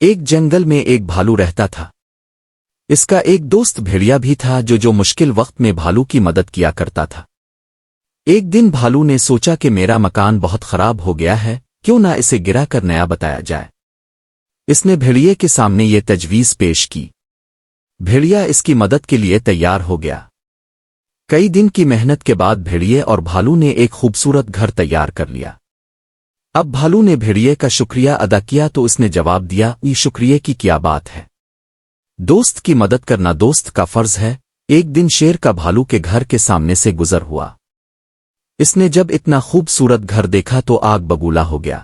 ایک جنگل میں ایک بھالو رہتا تھا۔ اس کا ایک دوست بھیڑیا بھی تھا جو مشکل وقت میں بھالو کی مدد کیا کرتا تھا۔ ایک دن بھالو نے سوچا کہ میرا مکان بہت خراب ہو گیا ہے، کیوں نہ اسے گرا کر نیا بتایا جائے۔ اس نے بھیڑیے کے سامنے یہ تجویز پیش کی۔ بھیڑیا اس کی مدد کے لیے تیار ہو گیا۔ کئی دن کی محنت کے بعد بھیڑیے اور بھالو نے ایک خوبصورت گھر تیار کر لیا۔ اب بھالو نے بھیڑیے کا شکریہ ادا کیا تو اس نے جواب دیا، یہ شکریہ کی کیا بات ہے، دوست کی مدد کرنا دوست کا فرض ہے۔ ایک دن شیر کا بھالو کے گھر کے سامنے سے گزر ہوا۔ اس نے جب اتنا خوبصورت گھر دیکھا تو آگ بگولا ہو گیا۔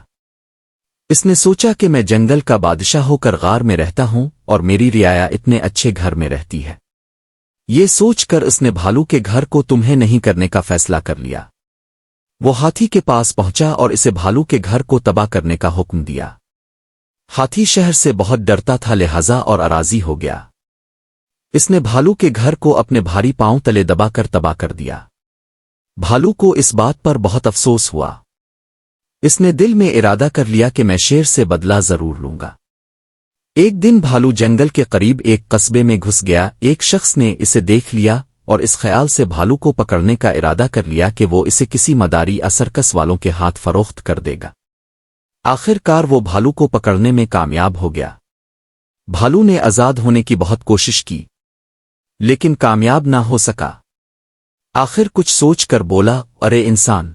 اس نے سوچا کہ میں جنگل کا بادشاہ ہو کر غار میں رہتا ہوں اور میری رعایا اتنے اچھے گھر میں رہتی ہے۔ یہ سوچ کر اس نے بھالو کے گھر کو تمہیں نہیں کرنے کا فیصلہ کر لیا۔ وہ ہاتھی کے پاس پہنچا اور اسے بھالو کے گھر کو تباہ کرنے کا حکم دیا۔ ہاتھی شہر سے بہت ڈرتا تھا لہذا اور اراضی ہو گیا۔ اس نے بھالو کے گھر کو اپنے بھاری پاؤں تلے دبا کر تباہ کر دیا۔ بھالو کو اس بات پر بہت افسوس ہوا۔ اس نے دل میں ارادہ کر لیا کہ میں شیر سے بدلہ ضرور لوں گا۔ ایک دن بھالو جنگل کے قریب ایک قصبے میں گھس گیا۔ ایک شخص نے اسے دیکھ لیا اور اس خیال سے بھالو کو پکڑنے کا ارادہ کر لیا کہ وہ اسے کسی مداری یا سرکس والوں کے ہاتھ فروخت کر دے گا۔ آخر کار وہ بھالو کو پکڑنے میں کامیاب ہو گیا۔ بھالو نے آزاد ہونے کی بہت کوشش کی لیکن کامیاب نہ ہو سکا۔ آخر کچھ سوچ کر بولا، ارے انسان،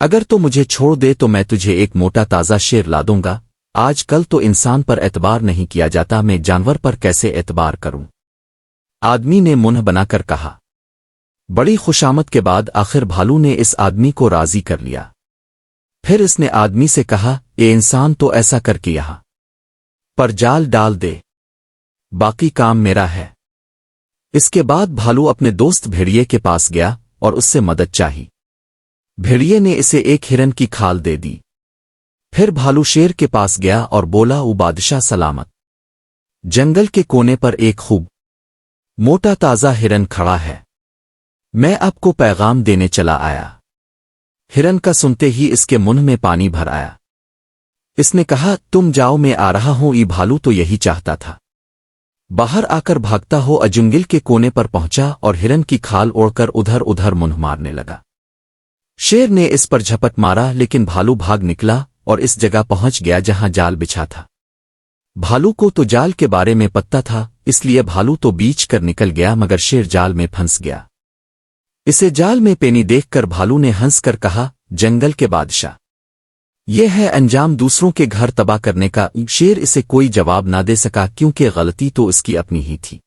اگر تو مجھے چھوڑ دے تو میں تجھے ایک موٹا تازہ شیر لا دوں گا۔ آج کل تو انسان پر اعتبار نہیں کیا جاتا، میں جانور پر کیسے اعتبار کروں؟ آدمی نے منہ بنا کر کہا۔ بڑی خوشامد کے بعد آخر بھالو نے اس آدمی کو راضی کر لیا۔ پھر اس نے آدمی سے کہا، اے انسان، تو ایسا کر کے یہاں پر جال ڈال دے، باقی کام میرا ہے۔ اس کے بعد بھالو اپنے دوست بھیڑیے کے پاس گیا اور اس سے مدد چاہی۔ بھیڑیے نے اسے ایک ہرن کی کھال دے دی۔ پھر بھالو شیر کے پاس گیا اور بولا، او بادشاہ سلامت، جنگل کے کونے پر ایک خوب موٹا تازہ ہرن کھڑا ہے، میں آپ کو پیغام دینے چلا آیا۔ ہرن کا سنتے ہی اس کے منہ میں پانی بھر آیا۔ اس نے کہا، تم جاؤ، میں آ رہا ہوں۔ یہ بھالو تو یہی چاہتا تھا، باہر آ کر بھاگتا ہو جنگل کے کونے پر پہنچا اور ہرن کی کھال اوڑھ کر ادھر ادھر منہ مارنے لگا۔ شیر نے اس پر جھپٹ مارا لیکن بھالو بھاگ نکلا اور اس جگہ پہنچ گیا جہاں جال بچھا تھا۔ بھالو کو تو جال کے بارے میں پتہ تھا، اس لیے بھالو تو بیچ کر نکل گیا مگر شیر جال میں پھنس گیا۔ اسے جال میں پینی دیکھ کر بھالو نے ہنس کر کہا، جنگل کے بادشاہ، یہ ہے انجام دوسروں کے گھر تباہ کرنے کا۔ شیر اسے کوئی جواب نہ دے سکا کیونکہ غلطی تو اس کی اپنی ہی تھی۔